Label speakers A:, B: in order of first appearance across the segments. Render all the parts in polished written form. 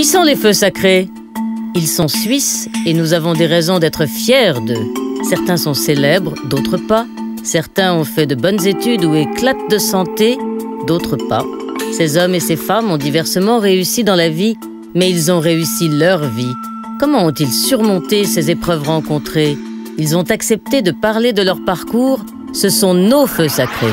A: Qui sont les feux sacrés? Ils sont suisses et nous avons des raisons d'être fiers d'eux. Certains sont célèbres, d'autres pas. Certains ont fait de bonnes études ou éclatent de santé, d'autres pas. Ces hommes et ces femmes ont diversement réussi dans la vie, mais ils ont réussi leur vie. Comment ont-ils surmonté ces épreuves rencontrées? Ils ont accepté de parler de leur parcours. Ce sont nos feux sacrés.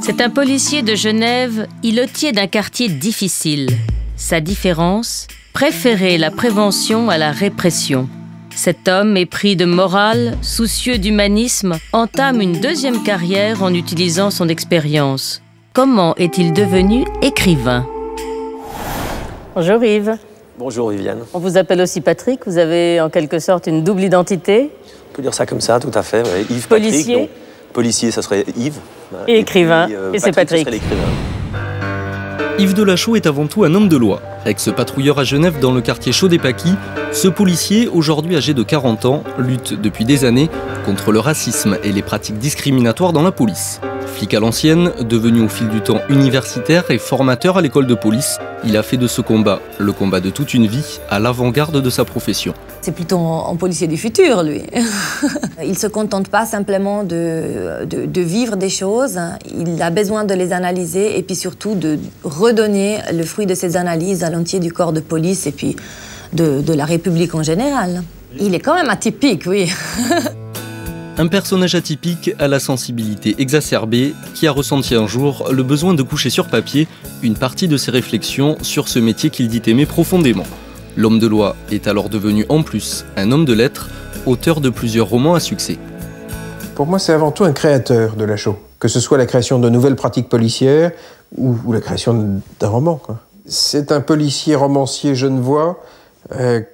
A: C'est un policier de Genève, îlotier d'un quartier difficile. Sa différence, préférer la prévention à la répression. Cet homme, épris de morale, soucieux d'humanisme, entame une deuxième carrière en utilisant son expérience. Comment est-il devenu écrivain? Bonjour Yves.
B: Bonjour Viviane.
A: On vous appelle aussi Patrick, vous avez en quelque sorte une double identité.
B: On peut dire ça comme ça, tout à fait. Ouais. Yves
A: Policier.
B: Patrick, donc, policier, ça serait Yves.
A: Et écrivain, et c'est Patrick.
B: Ça serait l'écrivain.
C: Yves Delachaux est avant tout un homme de loi. Ex-patrouilleur à Genève dans le quartier Chaud-des-Paquis, ce policier, aujourd'hui âgé de 40 ans, lutte depuis des années contre le racisme et les pratiques discriminatoires dans la police. Flic à l'ancienne, devenu au fil du temps universitaire et formateur à l'école de police, il a fait de ce combat, le combat de toute une vie, à l'avant-garde de sa profession.
D: C'est plutôt un policier du futur, lui. Il ne se contente pas simplement de vivre des choses, il a besoin de les analyser et puis surtout de redonner le fruit de ces analyses à l'entier du corps de police et puis de la République en général. Il est quand même atypique, oui.
C: Un personnage atypique à la sensibilité exacerbée qui a ressenti un jour le besoin de coucher sur papier une partie de ses réflexions sur ce métier qu'il dit aimer profondément. L'homme de loi est alors devenu en plus un homme de lettres, auteur de plusieurs romans à succès.
E: Pour moi, c'est avant tout un créateur, Delachaux. Que ce soit la création de nouvelles pratiques policières ou la création d'un roman, quoi. C'est un policier romancier genevois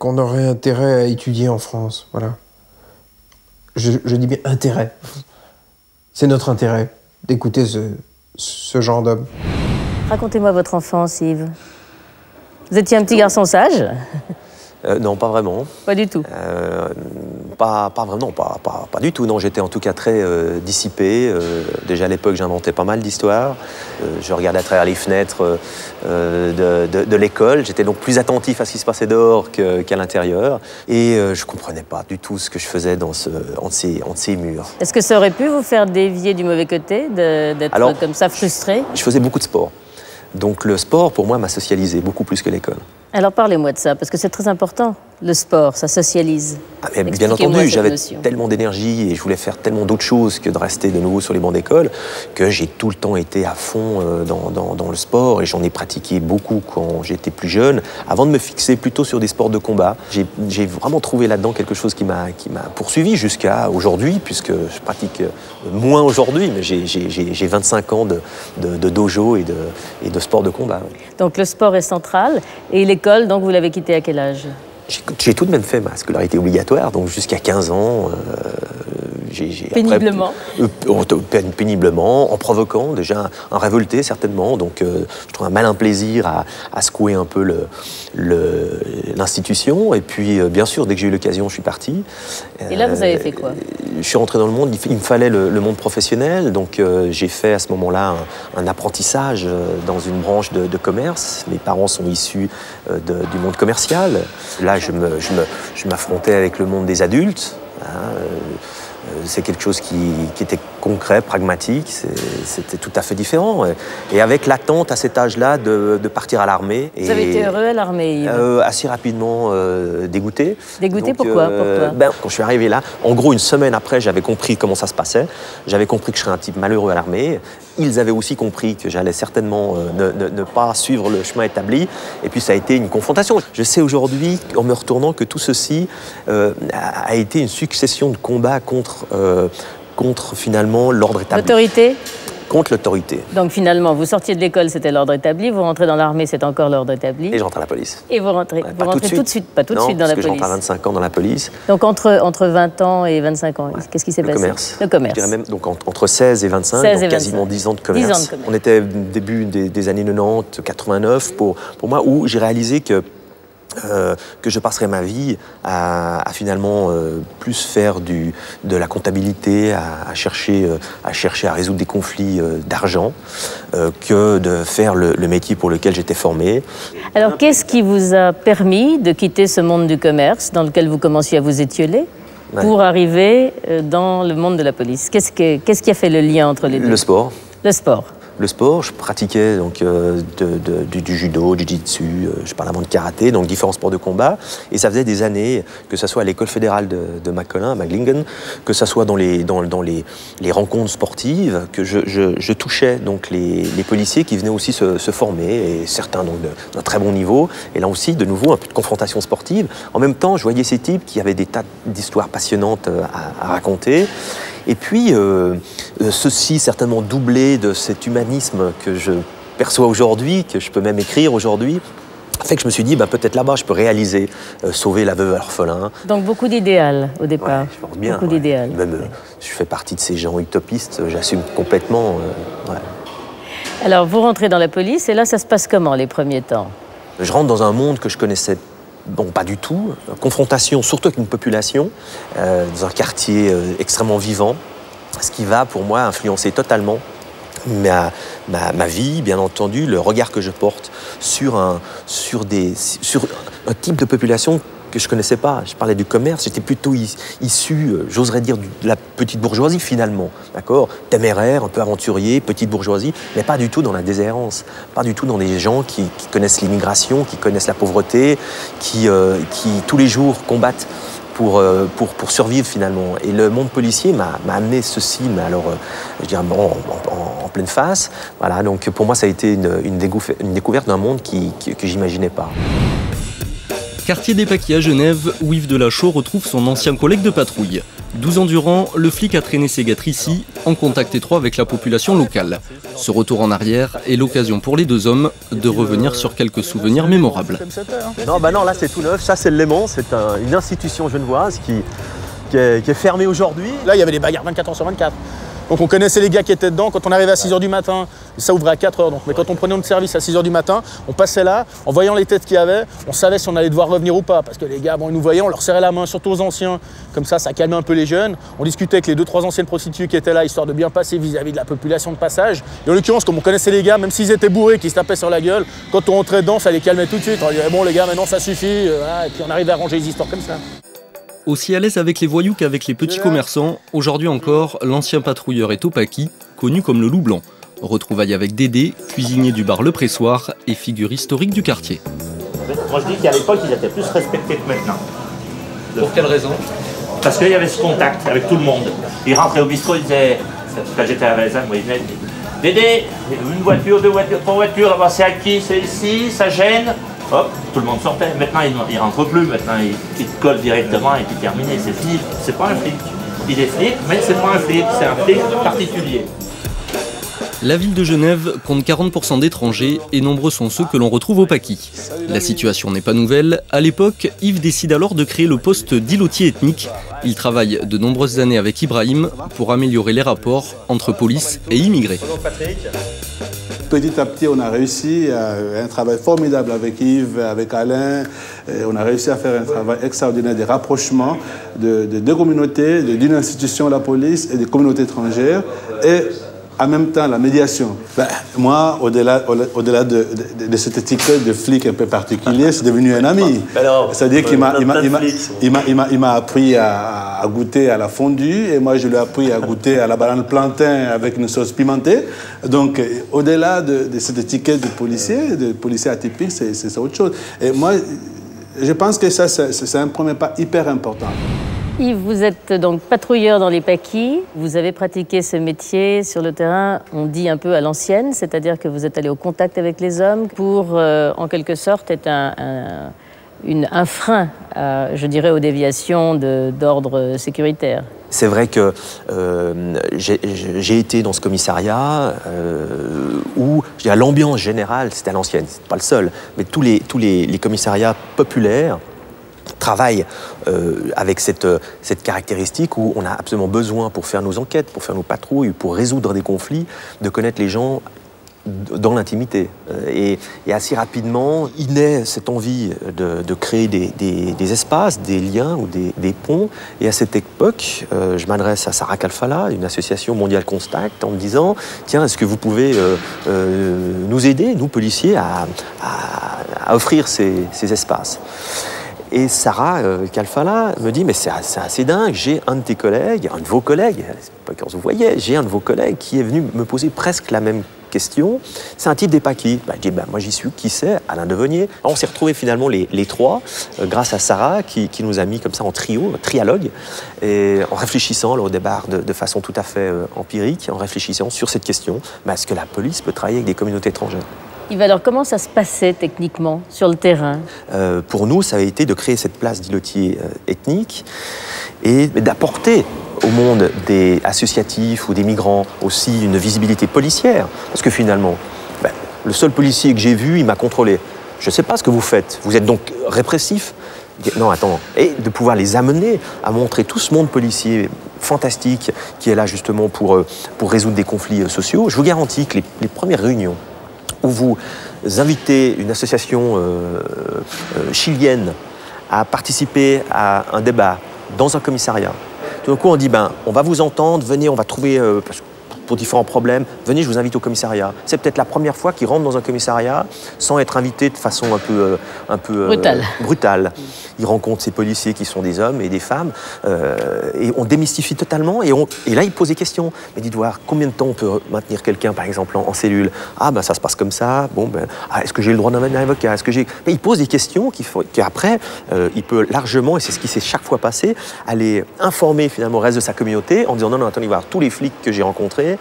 E: qu'on aurait intérêt à étudier en France, voilà. Je dis bien intérêt. C'est notre intérêt d'écouter ce genre d'homme.
A: Racontez-moi votre enfance, Yves. Vous étiez un petit garçon sage?
B: Non, pas vraiment.
A: Pas du tout.
B: Pas vraiment, pas du tout. Non, j'étais en tout cas très dissipé. Déjà à l'époque, j'inventais pas mal d'histoires. Je regardais à travers les fenêtres de l'école. J'étais donc plus attentif à ce qui se passait dehors qu'à l'intérieur. Et je comprenais pas du tout ce que je faisais entre ces murs.
A: Est-ce que ça aurait pu vous faire dévier du mauvais côté, d'être comme ça frustré?
B: Je faisais beaucoup de sport. Donc le sport, pour moi, m'a socialisé beaucoup plus que l'école.
A: Alors parlez-moi de ça, parce que c'est très important. Le sport, ça socialise.
B: Ah, mais bien entendu, j'avais tellement d'énergie et je voulais faire tellement d'autres choses que de rester de nouveau sur les bancs d'école que j'ai tout le temps été à fond dans le sport et j'en ai pratiqué beaucoup quand j'étais plus jeune, avant de me fixer plutôt sur des sports de combat. J'ai vraiment trouvé là-dedans quelque chose qui m'a poursuivi jusqu'à aujourd'hui, puisque je pratique moins aujourd'hui, mais j'ai 25 ans de dojo et de sport de combat.
A: Donc le sport est central et l'école, donc vous l'avez quitté à quel âge?
B: J'ai tout de même fait ma scolarité obligatoire, donc jusqu'à 15 ans.
A: Péniblement.
B: Péniblement, en provoquant déjà un révolté certainement. Donc je trouve un malin plaisir à secouer un peu l'institution. Et puis bien sûr, dès que j'ai eu l'occasion, je suis parti.
A: Et là, vous avez fait quoi?
B: Je suis rentré dans le monde, il me fallait le monde professionnel. Donc j'ai fait à ce moment-là un apprentissage dans une branche de commerce. Mes parents sont issus du monde commercial. Là, je m'affrontais avec le monde des adultes. C'est quelque chose qui était concret, pragmatique, c'était tout à fait différent. Et avec l'attente à cet âge-là de partir à l'armée.
A: Vous avez été heureux à l'armée, Yves?
B: Assez rapidement dégoûté.
A: Dégoûté, pourquoi pour toi?
B: Quand je suis arrivé là, en gros, une semaine après, j'avais compris comment ça se passait. J'avais compris que je serais un type malheureux à l'armée. Ils avaient aussi compris que j'allais certainement ne pas suivre le chemin établi. Et puis ça a été une confrontation. Je sais aujourd'hui, en me retournant, que tout ceci a été une succession de combats contre finalement l'ordre établi.
A: L'autorité?
B: Contre l'autorité.
A: Donc finalement, vous sortiez de l'école, c'était l'ordre établi, vous rentrez dans l'armée, c'est encore l'ordre établi.
B: Et je rentre à la police.
A: Et vous rentrez, tout de suite, pas tout de suite dans la police.
B: Non, parce que je rentre à 25 ans dans la police.
A: Donc entre 20 ans et 25 ans, qu'est-ce qui s'est passé?
B: Commerce.
A: Le commerce.
B: Je dirais même donc entre 16 et 25,
A: 16
B: donc
A: et
B: quasiment 10 ans de commerce.
A: 10 ans de commerce.
B: On était au début des années 90, 89 pour moi, où j'ai réalisé que que je passerai ma vie à finalement plus faire de la comptabilité, à chercher à résoudre des conflits d'argent, que de faire le métier pour lequel j'étais formé.
A: Alors, qu'est-ce qui vous a permis de quitter ce monde du commerce dans lequel vous commenciez à vous étioler pour arriver dans le monde de la police? Qu'est-ce qui a fait le lien entre les deux?
B: Le sport.
A: Le sport.
B: Le sport, je pratiquais donc, du judo, du jiu-jitsu, je parlais de karaté, donc différents sports de combat. Et ça faisait des années, que ce soit à l'école fédérale de Macolin, à Maglingen, que ce soit dans les rencontres sportives, que je touchais donc les policiers qui venaient aussi se former, et certains donc d'un très bon niveau. Et là aussi, de nouveau, un peu de confrontation sportive. En même temps, je voyais ces types qui avaient des tas d'histoires passionnantes à raconter. Et puis, ceci certainement doublé de cet humanisme que je perçois aujourd'hui, que je peux même écrire aujourd'hui, fait que je me suis dit, peut-être là-bas, je peux réaliser, sauver la veuve à l'orphelin.
A: Donc beaucoup d'idéal au départ.
B: Ouais, je pense bien.
A: Beaucoup d'idéal.
B: Même, je fais partie de ces gens utopistes, j'assume complètement.
A: Alors, vous rentrez dans la police, et là, ça se passe comment, les premiers temps?
B: Je rentre dans un monde que je connaissais pas du tout. Confrontation, surtout avec une population, dans un quartier extrêmement vivant, ce qui va, pour moi, influencer totalement ma vie, bien entendu, le regard que je porte sur un type de population que je ne connaissais pas. Je parlais du commerce, j'étais plutôt issu, j'oserais dire, de la petite bourgeoisie finalement, d'accord, téméraire, un peu aventurier, petite bourgeoisie, mais pas du tout dans la déshérence, pas du tout dans des gens qui connaissent l'immigration, qui connaissent la pauvreté, qui tous les jours combattent pour survivre finalement. Et le monde policier m'a amené ceci, mais alors, je dirais, en pleine face. Voilà, donc pour moi, ça a été une découverte d'un monde que j'imaginais pas.
C: Quartier des Paquis à Genève, où Yves Delachaux retrouve son ancien collègue de patrouille. 12 ans durant, le flic a traîné ses gâteries ici, en contact étroit avec la population locale. Ce retour en arrière est l'occasion pour les deux hommes de revenir sur quelques souvenirs mémorables.
B: Non, là c'est tout neuf, ça c'est le Léman, c'est une institution genevoise qui est fermée aujourd'hui.
F: Là il y avait des bagarres 24 h sur 24. Donc on connaissait les gars qui étaient dedans. Quand on arrivait à 6 h du matin, ça ouvrait à 4 h. Mais quand on prenait notre service à 6 h du matin, on passait là, en voyant les têtes qu'il y avait, on savait si on allait devoir revenir ou pas. Parce que les gars, ils nous voyaient, on leur serrait la main, surtout aux anciens. Comme ça calmait un peu les jeunes. On discutait avec les 2-3 anciennes prostituées qui étaient là, histoire de bien passer vis-à-vis de la population de passage. Et en l'occurrence, comme on connaissait les gars, même s'ils étaient bourrés, qui se tapaient sur la gueule, quand on rentrait dedans, ça les calmait tout de suite. On disait, bon les gars, maintenant ça suffit. Et puis on arrivait à ranger les histoires comme ça.
C: Aussi à l'aise avec les voyous qu'avec les petits commerçants, aujourd'hui encore, l'ancien patrouilleur est au Paquis, connu comme le Loup Blanc. Retrouvailles avec Dédé, cuisinier du bar Le Pressoir et figure historique du quartier.
G: Moi je dis qu'à l'époque, ils étaient plus respectés que maintenant.
C: Pour quelle raison?
G: Parce qu'il y avait ce contact avec tout le monde. Ils rentraient au bistrot, ils disaient, quand j'étais à Valaisanne, ils venaient, Dédé, une voiture, 2 voitures, 3 voitures, c'est à qui? C'est ici, ça gêne. Hop, tout le monde sortait. Maintenant, ils ne rentrent plus. Maintenant, ils te collent directement et puis terminé. C'est fini. C'est pas un flic. Il est flic, mais c'est pas un flic. C'est un flic particulier.
C: La ville de Genève compte 40% d'étrangers et nombreux sont ceux que l'on retrouve au Paquis. La situation n'est pas nouvelle. À l'époque, Yves décide alors de créer le poste d'îlotier ethnique. Il travaille de nombreuses années avec Ibrahim pour améliorer les rapports entre police et immigrés.
H: Petit à petit, on a réussi un travail formidable avec Yves, avec Alain. On a réussi à faire un travail extraordinaire de rapprochement de deux communautés, d'une institution, la police, et des communautés étrangères. Et en même temps, la médiation. Moi, au-delà de cette étiquette de flic un peu particulier, c'est devenu un ami. C'est-à-dire qu'il m'a appris à goûter à la fondue et moi, je lui ai appris à goûter à la banane plantain avec une sauce pimentée. Donc, au-delà de cette étiquette de policier atypique, c'est autre chose. Et moi, je pense que ça, c'est un premier pas hyper important.
A: Yves, vous êtes donc patrouilleur dans les Paquis. Vous avez pratiqué ce métier sur le terrain, on dit un peu à l'ancienne, c'est-à-dire que vous êtes allé au contact avec les hommes pour, en quelque sorte, être un frein, je dirais, aux déviations d'ordre sécuritaire.
B: C'est vrai que j'ai été dans ce commissariat où l'ambiance générale, c'était à l'ancienne, c'est pas le seul, mais tous les commissariats populaires travaillent avec cette caractéristique où on a absolument besoin, pour faire nos enquêtes, pour faire nos patrouilles, pour résoudre des conflits, de connaître les gens dans l'intimité. Et assez rapidement, il naît cette envie de créer des espaces, des liens ou des ponts. Et à cette époque, je m'adresse à Sarah Kalfala, une association mondiale Contact, en me disant « Tiens, est-ce que vous pouvez nous aider, nous policiers, à offrir ces espaces ?» Et Sarah Kalfala me dit « Mais c'est assez dingue, j'ai un de tes collègues, un de vos collègues, c'est pas quand vous voyez, j'ai un de vos collègues qui est venu me poser presque la même question. C'est un type des Paquis. » Je dis « Moi j'y suis, qui c'est? Alain Devenier. » On s'est retrouvés finalement les trois, grâce à Sarah, qui nous a mis comme ça en trialogue, et en réfléchissant là, au départ de façon tout à fait empirique, en réfléchissant sur cette question, est-ce que la police peut travailler avec des communautés étrangères?
A: Yves, alors comment ça se passait techniquement sur le terrain?
B: Pour nous, ça a été de créer cette place d'îlotier ethnique et d'apporter au monde des associatifs ou des migrants aussi une visibilité policière. Parce que finalement, le seul policier que j'ai vu, il m'a contrôlé. Je ne sais pas ce que vous faites. Vous êtes donc répressif? Non, attends. Et de pouvoir les amener à montrer tout ce monde policier fantastique qui est là justement pour résoudre des conflits sociaux. Je vous garantis que les premières réunions où vous invitez une association chilienne à participer à un débat dans un commissariat. Tout d'un coup, on dit, on va vous entendre, venez, on va trouver, pour différents problèmes, venez, je vous invite au commissariat. C'est peut-être la première fois qu'ils rentrent dans un commissariat sans être invités de façon un peu brutale. Ils rencontrent ces policiers qui sont des hommes et des femmes, et on démystifie totalement, et là, ils posent des questions. Mais dites voir, combien de temps on peut maintenir quelqu'un, par exemple, en cellule? Ça se passe comme ça, est-ce que j'ai le droit d'amener un avocat? Mais ils posent des questions qu'après, il peut largement, et c'est ce qui s'est chaque fois passé, aller informer finalement le reste de sa communauté en disant non, attendez voir, tous les flics que j'ai rencontrés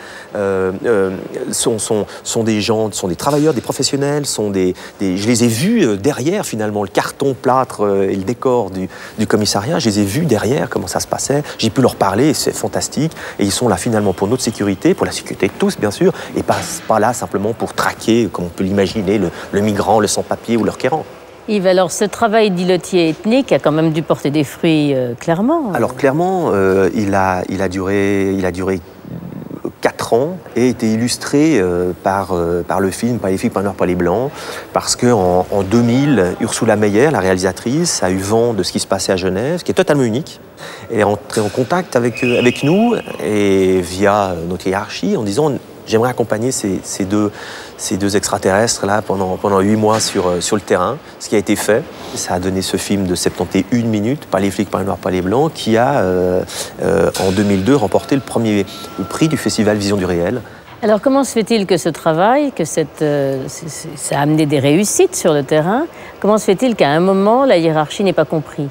B: sont des gens, sont des travailleurs, des professionnels, je les ai vus derrière finalement, le carton plâtre et le décor du commissariat, je les ai vus derrière comment ça se passait, j'ai pu leur parler, c'est fantastique, et ils sont là finalement pour notre sécurité, pour la sécurité de tous bien sûr, et pas là simplement pour traquer, comme on peut l'imaginer, le migrant, le sans-papier ou le requérant.
A: Yves, alors ce travail d'îlotier ethnique a quand même dû porter des fruits, clairement.
B: Alors clairement, il a duré 4 ans et été illustré par le film Pas les filles, pas les noirs, pas les blancs, parce qu'en 2000, Ursula Meyer, la réalisatrice, a eu vent de ce qui se passait à Genève, qui est totalement unique. Elle est entrée en contact avec nous et via notre hiérarchie en disant j'aimerais accompagner ces deux extraterrestres là pendant 8 mois sur le terrain, ce qui a été fait. Ça a donné ce film de 71 minutes, Pas les flics, pas les noirs, pas les blancs, qui a en 2002 remporté le premier prix du festival Vision du réel.
A: Alors comment se fait-il que ce travail, que ça a amené des réussites sur le terrain, comment se fait-il qu'à un moment la hiérarchie n'ait pas compris?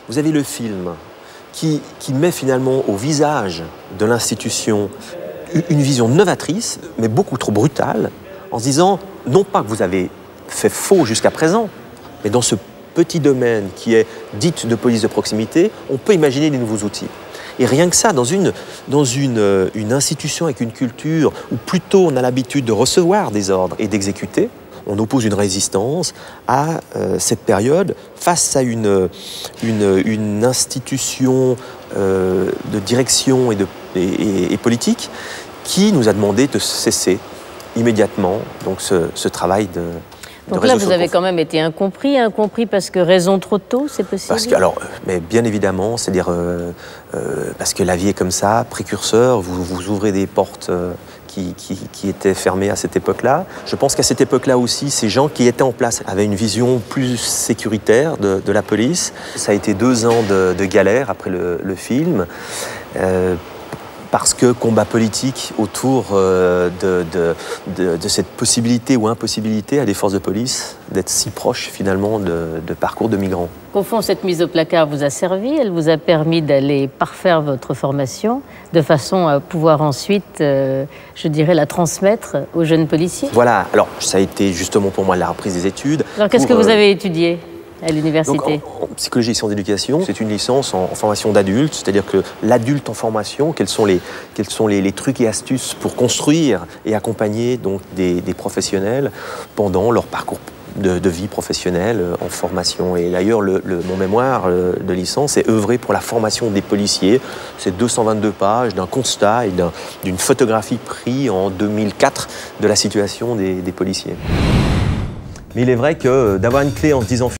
B: Vous avez le film qui met finalement au visage de l'institution une vision novatrice, mais beaucoup trop brutale, en se disant, non pas que vous avez fait faux jusqu'à présent, mais dans ce petit domaine qui est dite de police de proximité, on peut imaginer des nouveaux outils. Et rien que ça, dans une institution avec une culture où plutôt on a l'habitude de recevoir des ordres et d'exécuter, on oppose une résistance à cette période face à une institution de direction et politique qui nous a demandé de cesser immédiatement donc ce travail de
A: Donc là, vous avez quand même été incompris parce que raison trop tôt, c'est possible?
B: Parce que, mais bien évidemment, c'est-à-dire parce que la vie est comme ça, précurseur, vous ouvrez des portes qui étaient fermées à cette époque-là. Je pense qu'à cette époque-là aussi, ces gens qui étaient en place avaient une vision plus sécuritaire de la police. Ça a été 2 ans de galère après le film. Parce que combat politique autour de cette possibilité ou impossibilité à des forces de police d'être si proches finalement de parcours de migrants.
A: Au fond, cette mise au placard vous a servi, elle vous a permis d'aller parfaire votre formation de façon à pouvoir ensuite, je dirais, la transmettre aux jeunes policiers.
B: Voilà, alors ça a été justement pour moi la reprise des études.
A: Alors qu'est-ce que vous avez étudié à l'université?
B: En psychologie et sciences d'éducation, c'est une licence en formation d'adulte, c'est-à-dire que l'adulte en formation, quels sont les trucs et astuces pour construire et accompagner donc des professionnels pendant leur parcours de vie professionnelle en formation. Et d'ailleurs, mon mémoire de licence est œuvrer pour la formation des policiers. C'est 222 pages d'un constat et d'une photographie prise en 2004 de la situation des policiers. Mais il est vrai que d'avoir une clé en se disant